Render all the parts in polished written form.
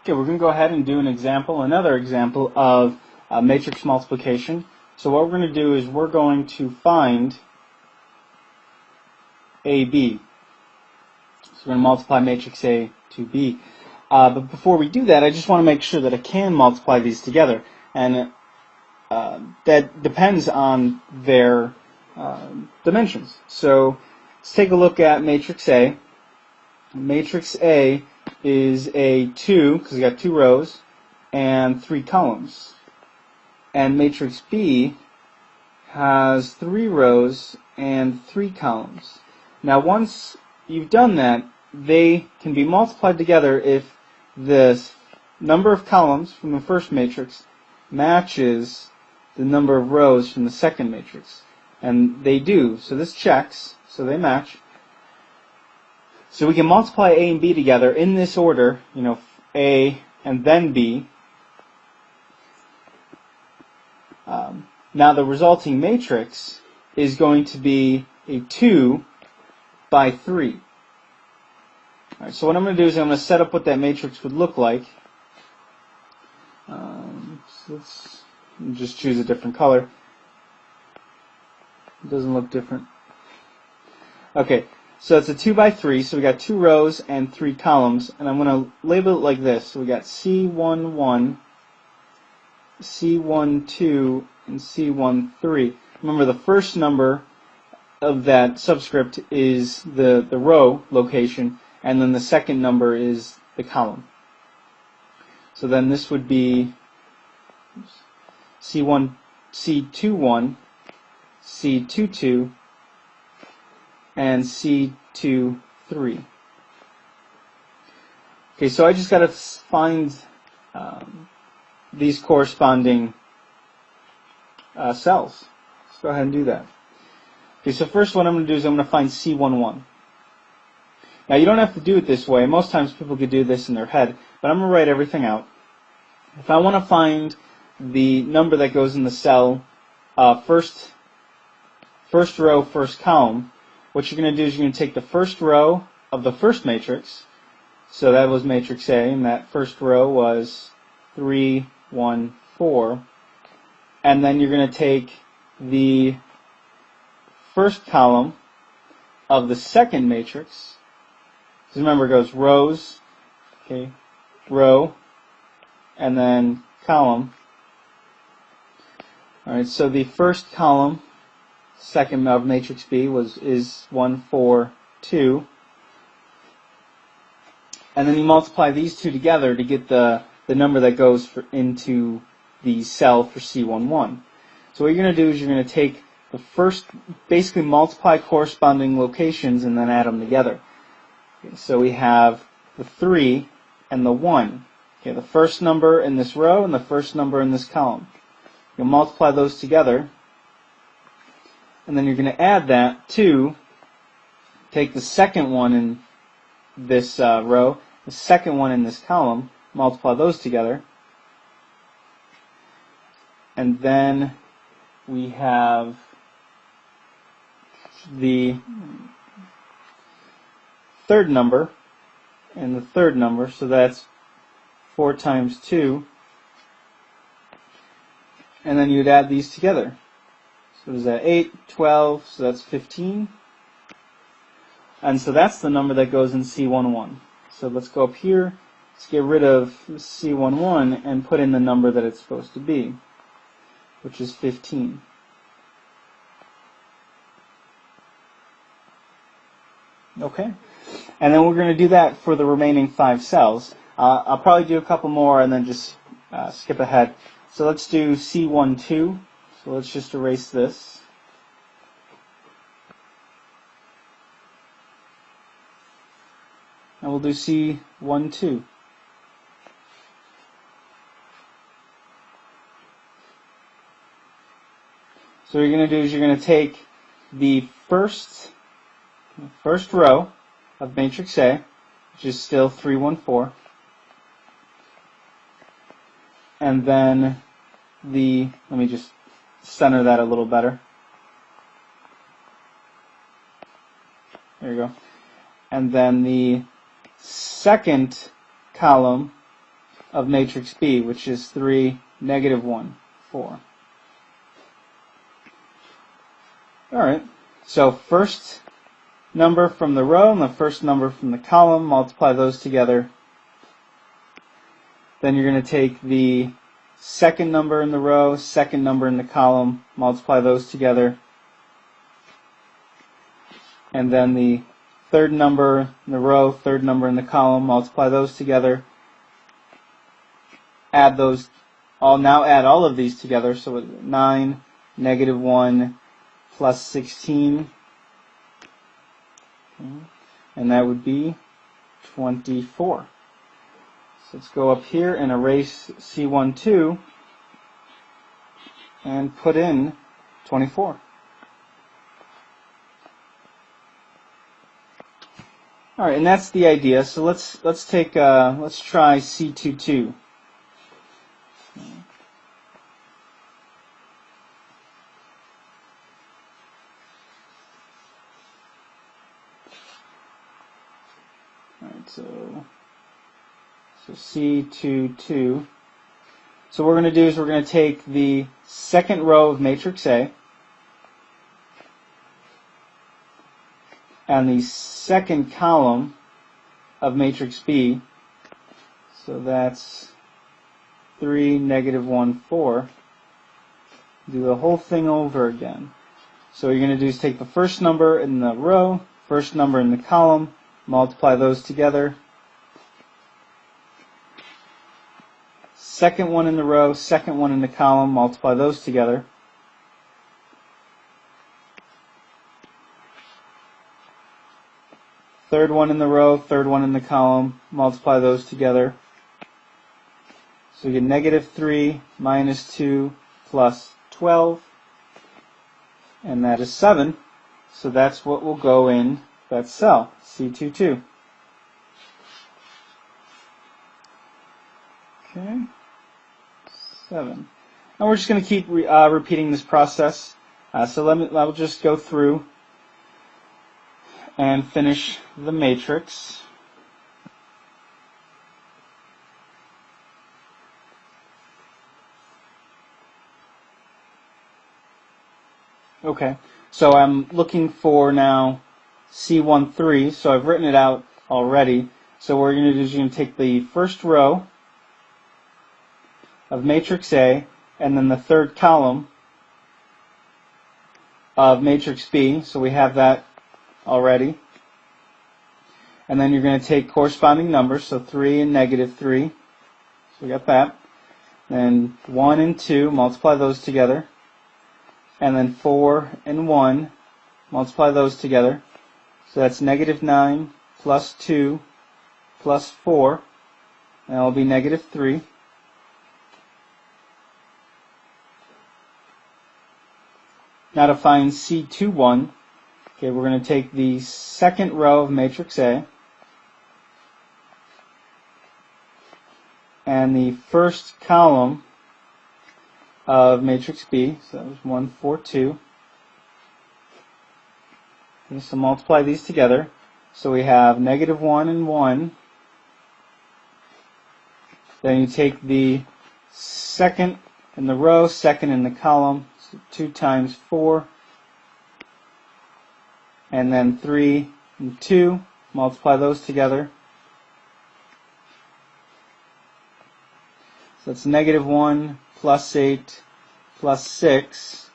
Okay, we're going to go ahead and do another example of matrix multiplication. So what we're going to do is we're going to find AB. So we're going to multiply matrix A to B. But before we do that, I just want to make sure that I can multiply these together. And that depends on their dimensions. So let's take a look at matrix A. Matrix A is a 2, because we got 2 rows, and 3 columns. And matrix B has 3 rows and 3 columns. Now once you've done that, they can be multiplied together if the number of columns from the first matrix matches the number of rows from the second matrix. And they do, so this checks, so they match. So we can multiply A and B together in this order, A and then B. Now the resulting matrix is going to be a 2 by 3. Alright, so what I'm going to do is I'm going to set up what that matrix would look like. So let's just choose a different color. It doesn't look different. Okay, so it's a 2 by 3, so we got 2 rows and 3 columns, and I'm going to label it like this. So we got C11, C12, and C13. Remember, the first number of that subscript is the row location, and then the second number is the column. So then this would be C21, C22, and C23. Okay, so I just got to find these corresponding cells. Let's go ahead and do that. Okay, so first what I'm going to do is I'm going to find C11. Now you don't have to do it this way. Most times people could do this in their head, but I'm going to write everything out. If I want to find the number that goes in the cell first row, first column, what you're going to do is you're going to take the first row of the first matrix. So that was matrix A, and that first row was 3, 1, 4. And then you're going to take the first column of the second matrix. Because remember, it goes rows, okay, row, and then column. Alright, so the first column, second of matrix B, is 1, 4, 2. And then you multiply these two together to get the number that goes into the cell for C11. So what you're going to do is you're going to take the first, basically multiply corresponding locations and then add them together. Okay, so we have the 3 and the 1. Okay, the first number in this row and the first number in this column. You'll multiply those together, and then you're going to add that to, take the second one in this row, the second one in this column, multiply those together, and then we have the third number and the third number, so that's 4 times 2, and then you'd add these together. So is that 8, 12, so that's 15. And so that's the number that goes in C11. So let's go up here, let's get rid of C11 and put in the number that it's supposed to be, which is 15. Okay, and then we're going to do that for the remaining 5 cells. I'll probably do a couple more and then just skip ahead. So let's do C12. So let's just erase this. And we'll do C12. So what you're going to do is you're going to take the first row of matrix A, which is still 3, 1, 4, and then let me just center that a little better. There you go. And then the second column of matrix B, which is 3, negative 1, 4. Alright, so first number from the row and the first number from the column, multiply those together. Then you're going to take the second number in the row, second number in the column, multiply those together. And then the third number in the row, third number in the column, multiply those together. Add those now add all of these together, so 9, negative 1, plus 16. Okay. And that would be 24. So let's go up here and erase C12 and put in 24. All right, and that's the idea. So let's try C22. All right, so C22. So what we're going to do is we're going to take the second row of matrix A and the second column of matrix B. So that's 3, negative 1, 4. Do the whole thing over again. So what you're going to do is take the first number in the row, first number in the column, multiply those together. Second one in the row, second one in the column, multiply those together. Third one in the row, third one in the column, multiply those together. So you get negative 3 minus 2 plus 12, and that is 7. So that's what will go in that cell, C22. Okay, 7. And we're just going to keep repeating this process. So I'll just go through and finish the matrix. Okay, so I'm looking for now C13, so I've written it out already. So what we're going to do is you're going to take the first row of matrix A and then the third column of matrix B, so we have that already. And then you're going to take corresponding numbers, so 3 and negative 3, so we got that. Then 1 and 2, multiply those together. And then 4 and 1, multiply those together. So that's negative 9 plus 2 plus 4, and that will be negative 3. Now to find C21, okay, we're going to take the second row of matrix A and the first column of matrix B, so that was 1, 4, 2. Okay, so multiply these together. So we have negative 1 and 1. Then you take the second in the row, second in the column, so 2 times 4. And then 3 and 2, multiply those together. So that's negative 1 plus 8 plus 6.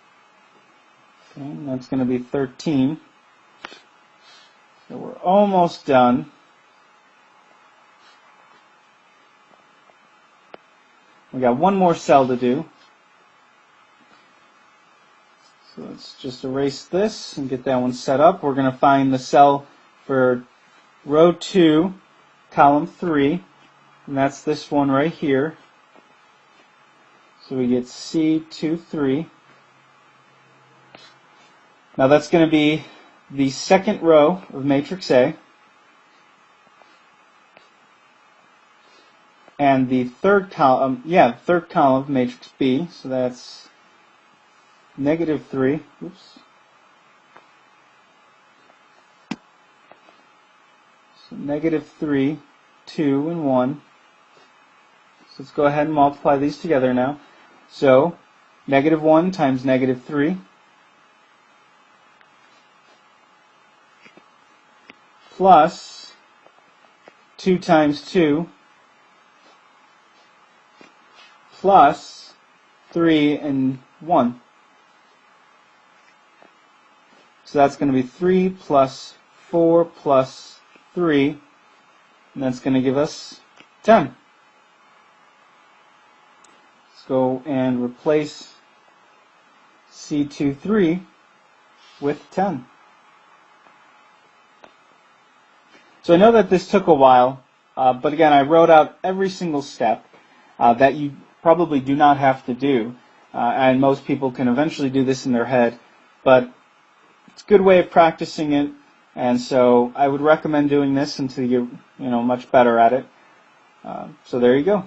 Okay, and that's going to be 13. So we're almost done. We got one more cell to do. So let's just erase this and get that one set up. We're going to find the cell for row 2, column 3, and that's this one right here. So we get C23. Now that's going to be the second row of matrix A and the third column, third column of matrix B. So that's negative 3. Oops. So negative 3, 2, and 1. So let's go ahead and multiply these together now. So -1 times -3 plus 2 times 2 plus 3 and 1. So that's going to be 3 plus 4 plus 3, and that's going to give us 10. Let's go and replace C23 with 10. So I know that this took a while, but again, I wrote out every single step that you probably do not have to do, and most people can eventually do this in their head, but it's a good way of practicing it, and so I would recommend doing this until you're much better at it. So there you go.